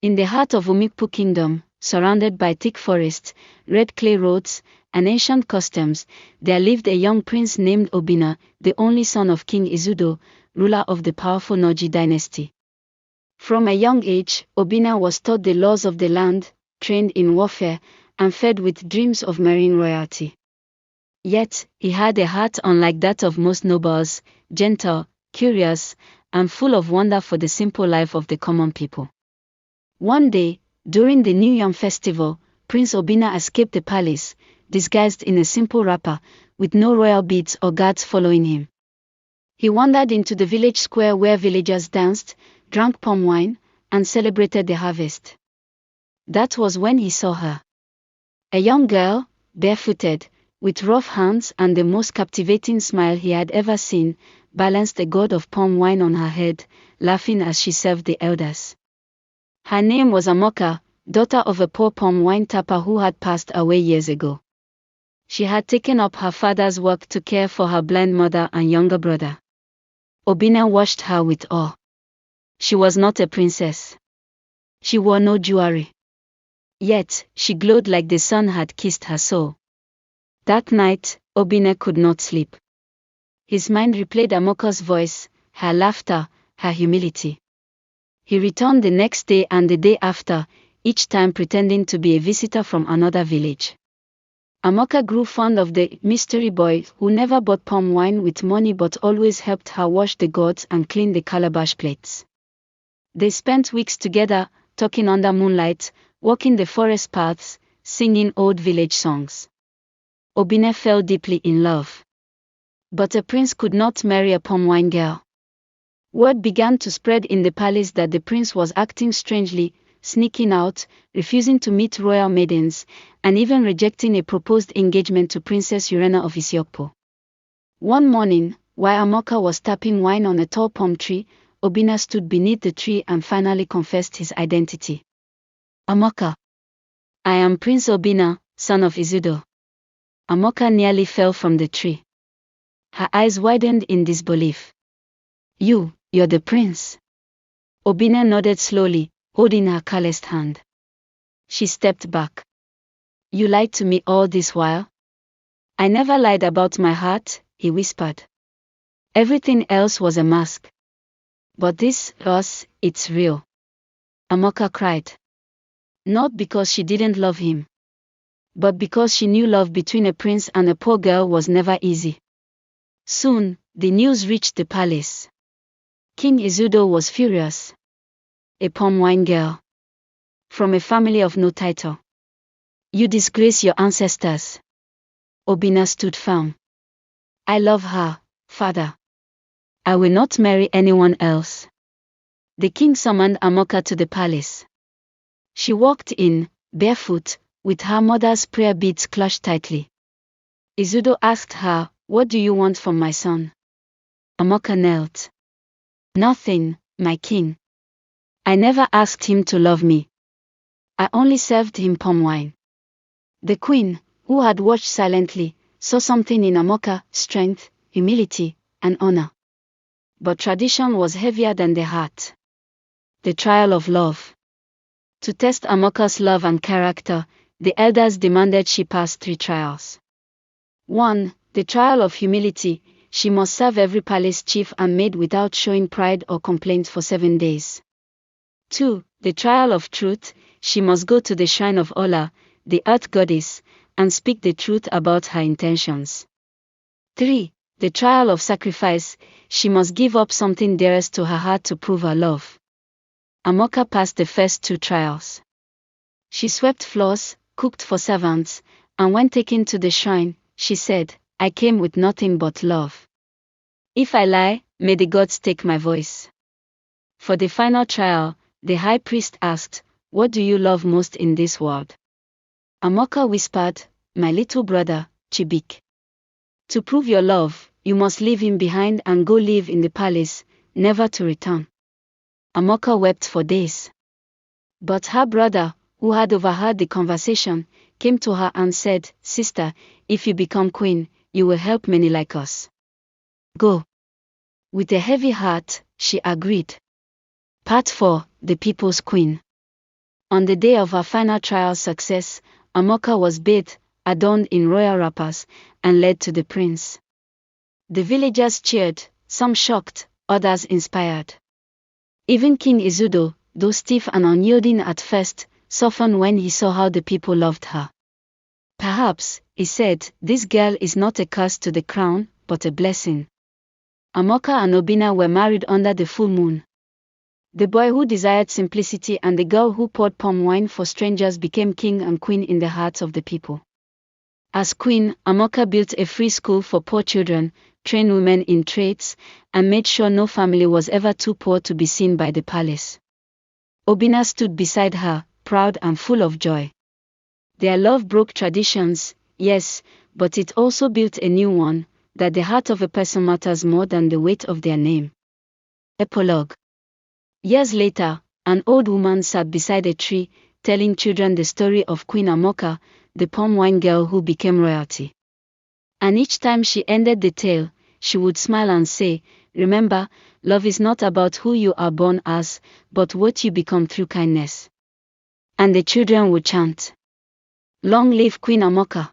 In the heart of Umikpu Kingdom, surrounded by thick forests, red clay roads, and ancient customs, there lived a young prince named Obina, the only son of King Izudo, ruler of the powerful Noji dynasty. From a young age, Obina was taught the laws of the land, trained in warfare, and fed with dreams of marrying royalty. Yet, he had a heart unlike that of most nobles, gentle, curious, and full of wonder for the simple life of the common people. One day, during the New Yam festival, Prince Obina escaped the palace, disguised in a simple wrapper, with no royal beads or guards following him. He wandered into the village square where villagers danced, drank palm wine, and celebrated the harvest. That was when he saw her. A young girl, barefooted, with rough hands and the most captivating smile he had ever seen, balanced a gourd of palm wine on her head, laughing as she served the elders. Her name was Amoka, daughter of a poor palm wine tapper who had passed away years ago. She had taken up her father's work to care for her blind mother and younger brother. Obina watched her with awe. She was not a princess. She wore no jewelry. Yet, she glowed like the sun had kissed her soul. That night, Obina could not sleep. His mind replayed Amoka's voice, her laughter, her humility. He returned the next day and the day after, each time pretending to be a visitor from another village. Amoka grew fond of the mystery boy who never bought palm wine with money but always helped her wash the gourds and clean the calabash plates. They spent weeks together, talking under moonlight, walking the forest paths, singing old village songs. Obina fell deeply in love. But a prince could not marry a palm wine girl. Word began to spread in the palace that the prince was acting strangely, sneaking out, refusing to meet royal maidens, and even rejecting a proposed engagement to Princess Urena of Isiokpo. One morning, while Amoka was tapping wine on a tall palm tree, Obina stood beneath the tree and finally confessed his identity. Amoka. I am Prince Obina, son of Izudo. Amoka nearly fell from the tree. Her eyes widened in disbelief. You're the prince. Obina nodded slowly, holding her calloused hand. She stepped back. You lied to me all this while? I never lied about my heart, he whispered. Everything else was a mask. But this, it's real. Amoka cried. Not because she didn't love him, but because she knew love between a prince and a poor girl was never easy. Soon, the news reached the palace. King Izudo was furious. A palm wine girl. From a family of no title. You disgrace your ancestors. Obina stood firm. I love her, father. I will not marry anyone else. The king summoned Amoka to the palace. She walked in, barefoot, with her mother's prayer beads clutched tightly. Izudo asked her, What do you want from my son? Amoka knelt. Nothing, my king. I never asked him to love me. I only served him palm wine. The queen, who had watched silently, saw something in Amoka: strength, humility, and honor. But tradition was heavier than the heart. The trial of love. To test Amoka's love and character, the elders demanded she pass 3 trials. 1. The trial of humility. She must serve every palace chief and maid without showing pride or complaint for 7 days. 2. The trial of truth. She must go to the shrine of Ola, the earth goddess, and speak the truth about her intentions. 3. The trial of sacrifice. She must give up something dearest to her heart to prove her love. Amoka passed the first 2 trials. She swept floors, cooked for servants, and when taken to the shrine, she said, I came with nothing but love. If I lie, may the gods take my voice. For the final trial, the high priest asked, What do you love most in this world? Amoka whispered, My little brother, Chibik. To prove your love, you must leave him behind and go live in the palace, never to return. Amoka wept for days. But her brother, who had overheard the conversation, came to her and said, Sister, if you become queen, you will help many like us. Go. With a heavy heart, she agreed. Part 4, The People's Queen. On the day of her final trial success, Amoka was bathed, adorned in royal wrappers, and led to the prince. The villagers cheered, some shocked, others inspired. Even King Izudo, though stiff and unyielding at first, softened when he saw how the people loved her. Perhaps, he said, this girl is not a curse to the crown, but a blessing. Amoka and Obina were married under the full moon. The boy who desired simplicity and the girl who poured palm wine for strangers became king and queen in the hearts of the people. As queen, Amoka built a free school for poor children, trained women in trades, and made sure no family was ever too poor to be seen by the palace. Obina stood beside her, proud and full of joy. Their love broke traditions, yes, but it also built a new one, that the heart of a person matters more than the weight of their name. Epilogue. Years later, an old woman sat beside a tree, telling children the story of Queen Amoka, the palm wine girl who became royalty. And each time she ended the tale, she would smile and say, "Remember, love is not about who you are born as, but what you become through kindness." And the children would chant, "Long live Queen Amoka."